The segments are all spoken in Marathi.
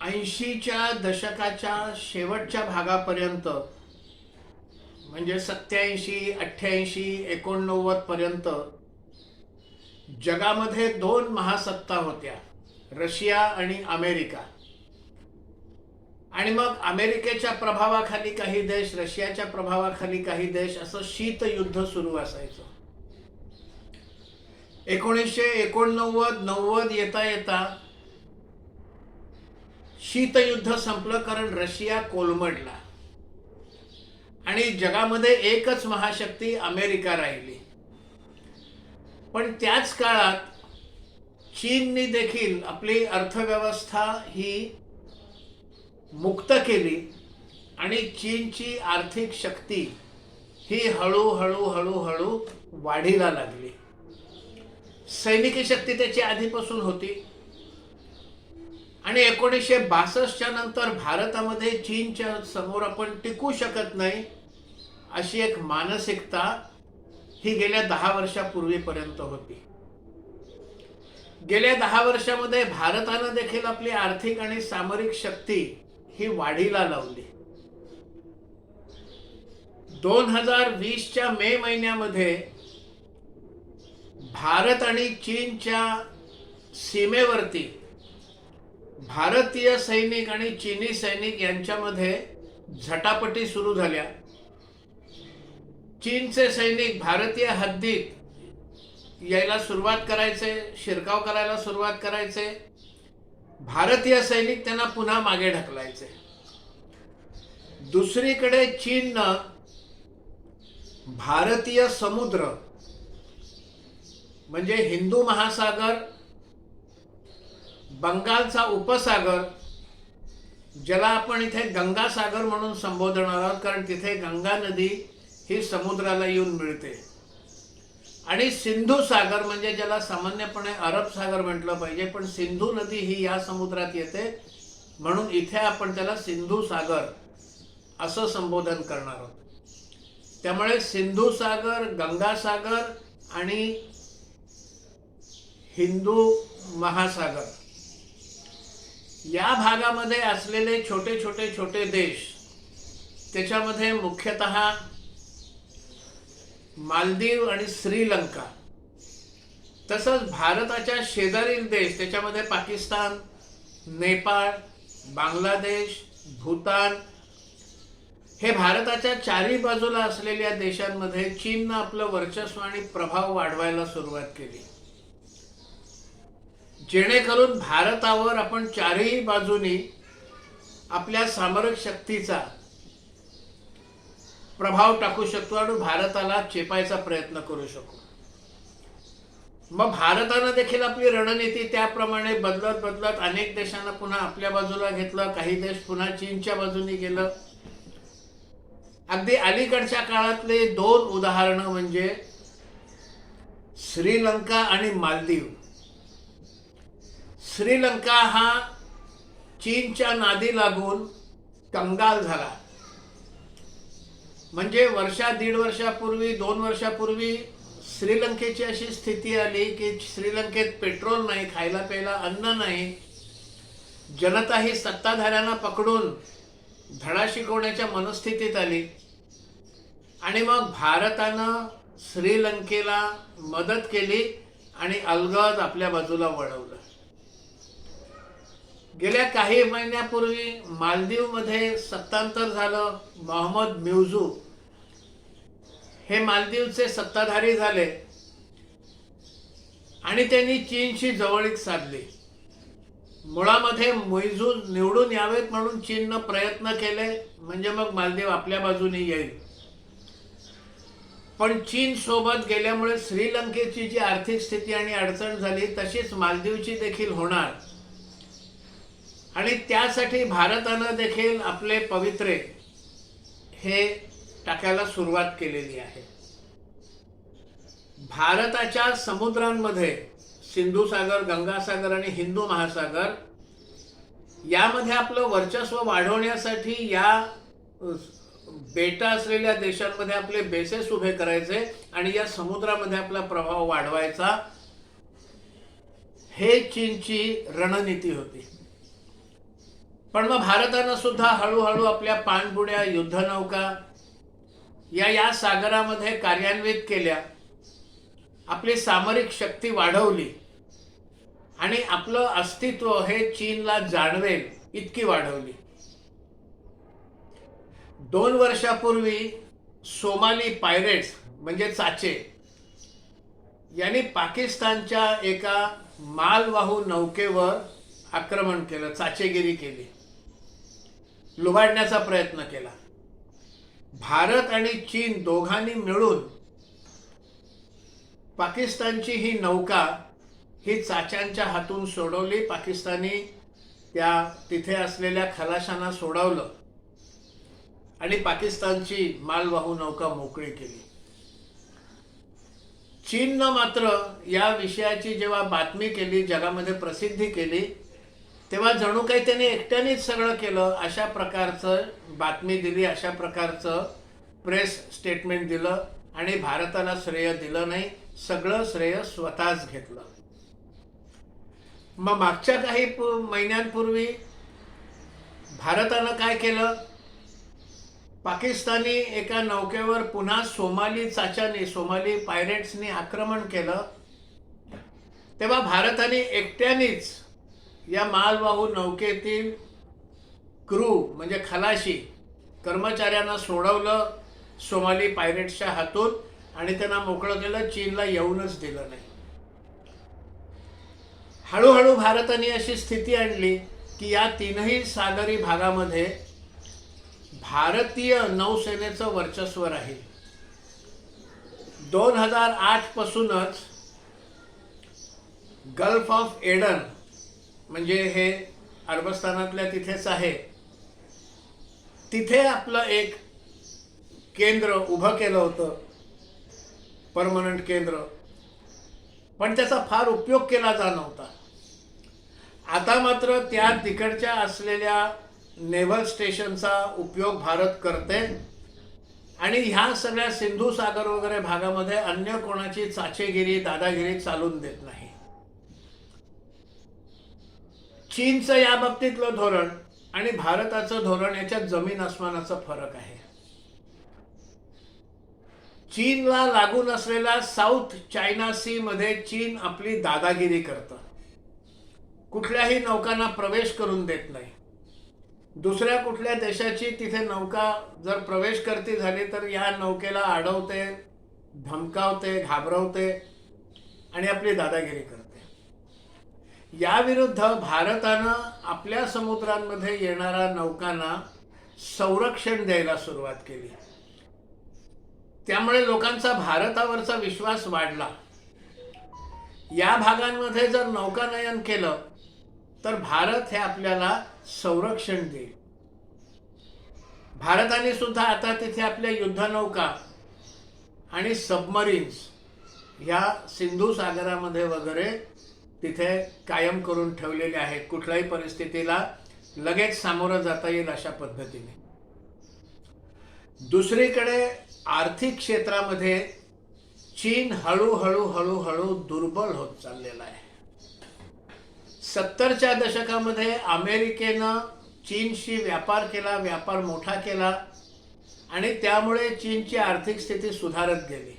80च्या दशकाच्या शेवटच्या भागापर्यंत म्हणजे 87, 88, 89 पर्यंत जगामध्ये दोन महासत्ता होत्या, रशिया आणि अमेरिका. आणि मग अमेरिकेच्या प्रभावाखाली काही देश, रशियाच्या प्रभावाखाली काही देश, असं शीतयुद्ध सुरू असायचं. 1989-90 येता येता शीतयुद्ध संपलं, कारण रशिया कोलमडला आणि जगामध्ये एकच महाशक्ती अमेरिका राहिली. पण त्याच काळात चीनने देखील आपली अर्थव्यवस्था ही मुक्त केली आणि चीनची आर्थिक शक्ती ही हळूहळू हळूहळू वाढीला लागली. सैनिकी शक्ती त्याची आधीपासून होती आणि 1962च्या नंतर भारतामध्ये चीनच्या समोर आपण टिकू शकत नाही अशी एक मानसिकता ही गेल्या 10 वर्षापूर्वीपर्यंत होती. गेल्या 10 वर्षामध्ये भारतानं देखील आपली आर्थिक आणि सामरिक शक्ती ही वाढीला लावली. 2020च्या मे महिन्यामध्ये भारत आणि चीनच्या सीमेवरती भारतीय सैनिक आणि चीनी सैनिक यांच्यामध्ये झटापटी सुरू झाल्या. चीनचे सैनिक भारतीय हद्दीत यायला सुरुवात करायचे, शिरकाव करायला सुरुवात करायचे. भारतीय सैनिक त्यांना पुन्हा मागे ढकलायचे. दुसरीकडे चीननं भारतीय समुद्र म्हणजे हिंदू महासागर, बंगालचा उपसागर, ज्याला आपण इथे गंगा सागर म्हणून संबोधणार आहोत, कारण तिथे गंगा नदी ही समुद्राला येऊन मिळते, आणि सिंधू सागर म्हणजे ज्याला सामान्यपणे अरब सागर म्हटलं पाहिजे, पण सिंधू नदी ही या समुद्रात येते, म्हणून इथे आपण त्याला सिंधू सागर असं संबोधन करणार आहोत. त्यामुळे सिंधू सागर, गंगा सागर आणि हिंदू महासागर या भागामध्ये असलेले छोटे छोटे छोटे देश, त्याच्यामध्ये मुख्यतः मालदीव आणि श्रीलंका, तसंच भारताच्या शेजारील देश, त्याच्यामध्ये पाकिस्तान, नेपाळ, बांगलादेश, भूतान, हे भारताच्या चारी बाजूला असलेल्या देशांमध्ये चीननं आपलं वर्चस्व आणि प्रभाव वाढवायला सुरुवात केली, जेणेकरून भारतावर आपण चारही बाजूनी आपल्या सामरिक शक्तीचा प्रभाव टाकू शकतो आणि भारताला चेपायचा प्रयत्न करू शकतो. मग भारतानं देखील आपली रणनीती त्याप्रमाणे बदलत बदलत अनेक देशांना पुन्हा आपल्या बाजूला घेतलं, काही देश पुन्हा चीनच्या बाजूने गेलं. अगदी अलीकडच्या काळातले 2 उदाहरणं म्हणजे श्रीलंका आणि मालदीव. श्रीलंका हा चीनच्या नादी लागून कंगाल झाला. म्हणजे दीड वर्षापूर्वी, 2 वर्षापूर्वी श्रीलंकेची अशी स्थिती आली की श्रीलंकेत पेट्रोल नाही, खायला प्यायला अन्न नाही. जनता ही सत्ताधाऱ्यांना पकडून धडा शिकवण्याच्या मनस्थितीत आली आणि मग भारतानं श्रीलंकेला मदत केली आणि अलगद आपल्या बाजूला वळवलं. गेल्या काही महिन्यापूर्वी मालदीवमध्ये सत्तांतर झालं. मोहम्मद म्यूझू हे मालदीवचे सत्ताधारी झाले आणि त्यांनी चीनशी जवळीक साधली. मुळामध्ये म्यूझू निवडून यावेत म्हणून चीननं प्रयत्न केले, म्हणजे मग मालदीव आपल्या बाजूने येईल. पण चीन सोबत गेल्यामुळे श्रीलंकेची जी आर्थिक स्थिती आणि अडचण झाली, तशीच मालदीवची देखील होणार आणि त्यासाठी भारतानं देखील आपले पवित्रे हे टाकायला सुरुवात केलेली आहे. भारताच्या समुद्रांमध्ये सिंधू सागर, गंगा सागर आणि हिंदू महासागर यामध्ये आपलं वर्चस्व वाढवण्यासाठी या बेटा असलेल्या देशांमध्ये आपले बेसेस उभे करायचे आणि या समुद्रामध्ये आपला प्रभाव वाढवायचा, हे चीनची रणनीती होती. पण मग भारतानं सुद्धा हळूहळू आपल्या पाणबुड्या, युद्धनौका या सागरामध्ये कार्यान्वित केल्या, आपली सामरिक शक्ती वाढवली आणि आपलं अस्तित्व हे चीनला जाणवेल इतकी वाढवली. 2 वर्षापूर्वी सोमाली पायरेट्स म्हणजे चाचे यांनी पाकिस्तानच्या एका मालवाहू नौकेवर आक्रमण केलं, चाचेगिरी केली, लुबाडण्याचा प्रयत्न केला. भारत आणि चीन दोघांनी मिळून पाकिस्तानची ही नौका ही चाच्यांच्या हातून सोडवली. पाकिस्तानी त्या तिथे असलेल्या खलाशांना सोडवलं आणि पाकिस्तानची मालवाहू नौका मोकळी केली. चीननं मात्र या विषयाची जेव्हा बातमी केली, जगामध्ये प्रसिद्धी केली, तेव्हा जणू काही त्याने एकट्यानेच सगळं केलं अशा प्रकारचं बातमी दिली, अशा प्रकारचं प्रेस स्टेटमेंट दिलं आणि भारताला श्रेय दिलं नाही, सगळं श्रेय स्वतःच घेतलं. मग मागच्या काही महिन्यांपूर्वी भारतानं काय केलं, पाकिस्तानी एका नौकेवर पुन्हा सोमाली पायरेट्सनी आक्रमण केलं. तेव्हा भारताने एकट्यानेच या मालवाहू नौकेतील क्रू म्हणजे खलाशी कर्मचाऱ्यांना सोडवलं सोमाली पायरेट्सच्या हातून आणि त्यांना मोकळं केलं, चीनला येऊनच दिलं नाही. हळूहळू भारताने अशी स्थिती आणली की या तीनही सागरी भागामध्ये भारतीय नौसेनेचं वर्चस्व राहील. 2008 पासूनच गल्फ ऑफ एडन म्हणजे हे अरबस्तानातल्या तिथेच आहे, तिथे आपलं एक केंद्र उभं केलं होतं, परमनंट केंद्र, पण त्याचा फार उपयोग केला जात नव्हता. आता मात्र त्या तिकडच्या असलेल्या नेव्हल स्टेशनचा उपयोग भारत करते आणि ह्या सगळ्या सिंधू सागर वगैरे भागामध्ये अन्य कोणाची चाचेगिरी, दादागिरी चालून देत नाही. चीनचं या बाबतीतलं धोरण आणि भारताचं धोरण याच्यात जमीन आसमानाचा फरक आहे. चीनला लागून असलेल्या साऊथ चायना सी मध्ये चीन आपली दादागिरी करतं, कुठल्याही नौकांना प्रवेश करून देत नाही. दुसऱ्या कुठल्या देशाची तिथे नौका जर प्रवेश करती झाली तर या नौकेला अडवते, धमकावते, घाबरवते आणि आपली दादागिरी करते. या विरुद्ध भारतानं आपल्या समुद्रांमध्ये येणाऱ्या नौकांना संरक्षण द्यायला सुरुवात केली. त्यामुळे लोकांचा भारतावरचा विश्वास वाढला. या भागांमध्ये जर नौकानयन केलं तर भारत हे आपल्याला संरक्षण देईल. भारताने सुद्धा आता तिथे आपल्या युद्धनौका आणि सबमरीन्स ह्या सिंधू सागरामध्ये वगैरे तिथे कायम करून ठेवलेले आहेत, कुठल्याही परिस्थितीला लगेच सामोरं जाता येईल अशा पद्धतीने. दुसरीकडे आर्थिक क्षेत्रामध्ये चीन हळूहळू दुर्बल होत चाललेला आहे. 70च्या दशकामध्ये अमेरिकेनं चीनशी व्यापार केला, व्यापार मोठा केला आणि त्यामुळे चीनची आर्थिक स्थिती सुधारत गेली.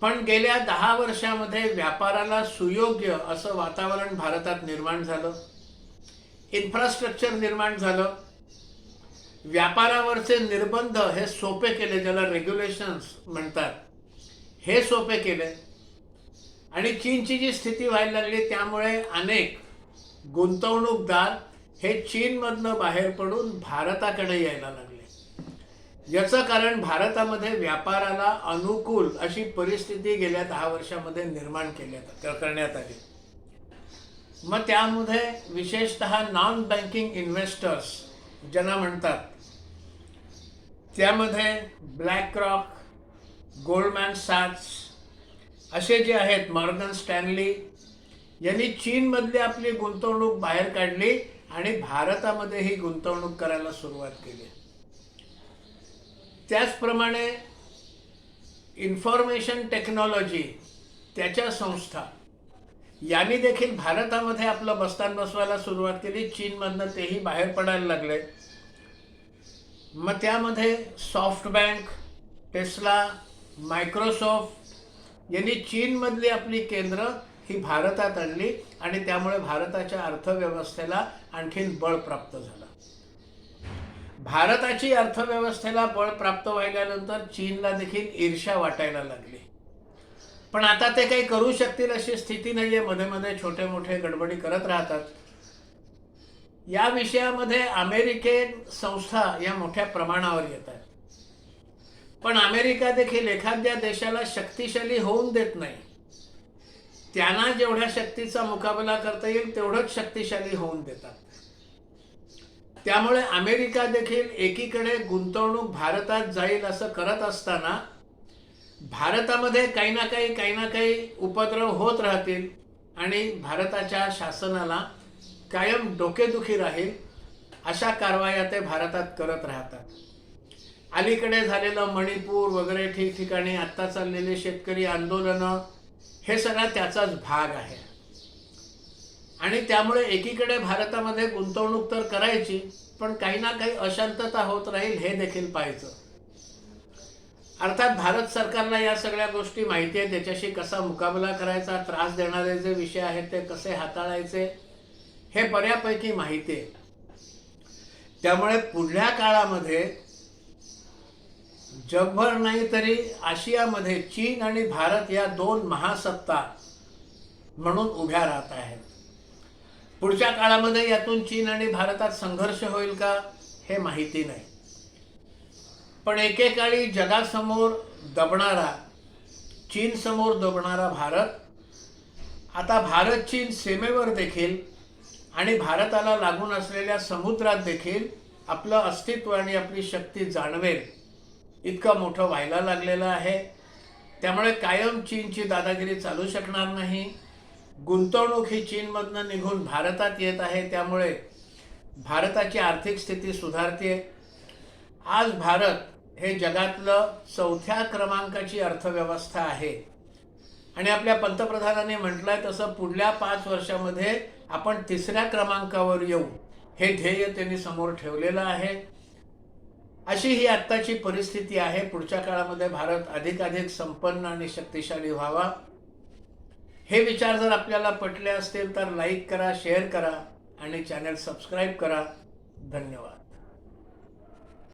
पण गेल्या 10 वर्षामध्ये व्यापाराला सुयोग्य असं वातावरण भारतात निर्माण झालं, इन्फ्रास्ट्रक्चर निर्माण झालं, व्यापारावरचे निर्बंध हे सोपे केले, ज्याला रेग्युलेशन्स म्हणतात, हे सोपे केले आणि चीनची जी स्थिती व्हायला लागली त्यामुळे अनेक गुंतवणूकदार हे चीनमधनं बाहेर पडून भारताकडे यायला लागले. याचं कारण भारतामध्ये व्यापाराला अनुकूल अशी परिस्थिती गेल्या 10 वर्षामध्ये निर्माण करण्यात आली. मग त्यामध्ये विशेषतः नॉन बँकिंग इन्व्हेस्टर्स ज्यांना म्हणतात, त्यामध्ये ब्लॅक रॉक, गोल्डमॅन सॅक्स असे जे आहेत, मॉर्गन स्टॅनली यांनी चीनमधली आपली गुंतवणूक बाहेर काढली आणि भारतामध्ये ही गुंतवणूक करायला सुरुवात केली. त्याचप्रमाणे इन्फॉर्मेशन टेक्नॉलॉजी त्याच्या संस्था यांनी देखील भारतामध्ये आपलं बस्तान बसवायला सुरुवात केली. चीनमधनं तेही बाहेर पडायला लागले. मग त्यामध्ये सॉफ्टबँक, टेस्ला, मायक्रोसॉफ्ट यांनी चीनमधली आपली केंद्र ही भारतात आणली आणि त्यामुळे भारताच्या अर्थव्यवस्थेला आणखीन बळ प्राप्त झालं. भारताची अर्थव्यवस्थेला बळ प्राप्त व्हायल्यानंतर चीनला देखील ईर्ष्या वाटायला लागली. पण आता ते काही करू शकतील अशी स्थिती नाहीये. मध्ये मध्ये छोटे मोठे गडबडी करत राहतात. या विषयामध्ये अमेरिकन संस्था या मोठ्या प्रमाणावर येत आहेत. पण अमेरिका देखील एखाद्या देशाला शक्तिशाली होऊन देत नाही. त्यांना जेवढ्या शक्तीचा मुकाबला करता येईल तेवढंच शक्तिशाली होऊन देतात. त्यामुळे अमेरिका देखील एकीकडे गुंतवणूक भारतात जाईल असं करत असताना भारतामध्ये काही ना काही उपद्रव होत राहतील आणि भारताच्या शासनाला कायम डोकेदुखी राहील अशा कारवाया ते भारतात करत राहतात. अलीकडे झालेलं मणिपूर वगैरे ठिकठिकाणी आत्ता चाललेले शेतकरी आंदोलनं हे सगळा त्याचाच भाग आहे. आणि त्यामुळे एकीकडे भारतामध्ये गुंतवणूक तर करायची, पण काही ना काही अशांतता होत राहील हे देखील पाहायचं. अर्थात भारत सरकारला या सगळ्या गोष्टी माहिती आहे. त्याच्याशी कसा मुकाबला करायचा, त्रास देणारे जे विषय आहेत ते कसे हाताळायचे हे बऱ्यापैकी माहिती आहे. त्यामुळे पुढल्या काळामध्ये जगभर नाही तरी आशियामध्ये चीन आणि भारत या दोन महासत्ता म्हणून उभ्या राहत आहेत. पुढच्या काळामध्ये यातून चीन आणि भारतात संघर्ष होईल का हे माहिती नाही. पण एकेकाळी जगासमोर दबणारा, चीन समोर दबणारा भारत आता भारत चीन सीमेवर देखील आणि भारताला लागून असलेल्या समुद्रात देखील आपलं अस्तित्व आणि आपली शक्ती जाणवेल इतकं मोठं व्हायला लागलेलं आहे. त्यामुळे कायम चीनची दादागिरी चालू शकणार नाही. गुंतवणूक ही चीनमधनं निघून भारतात येत आहे. त्यामुळे भारताची आर्थिक स्थिती सुधारते. आज भारत हे जगातलं 4थ्या क्रमांकाची अर्थव्यवस्था आहे आणि आपल्या पंतप्रधानांनी म्हटलंय तसं पुढल्या 5 वर्षामध्ये आपण 3ऱ्या क्रमांकावर येऊ हे ध्येय त्यांनी समोर ठेवलेलं आहे. अशी ही आत्ताची परिस्थिती आहे. पुढच्या काळामध्ये भारत अधिकाधिक संपन्न आणि शक्तिशाली व्हावा. हे विचार जर आपल्याला पटले असतील तर लाईक करा, शेअर करा आणि चॅनल सबस्क्राईब करा. धन्यवाद.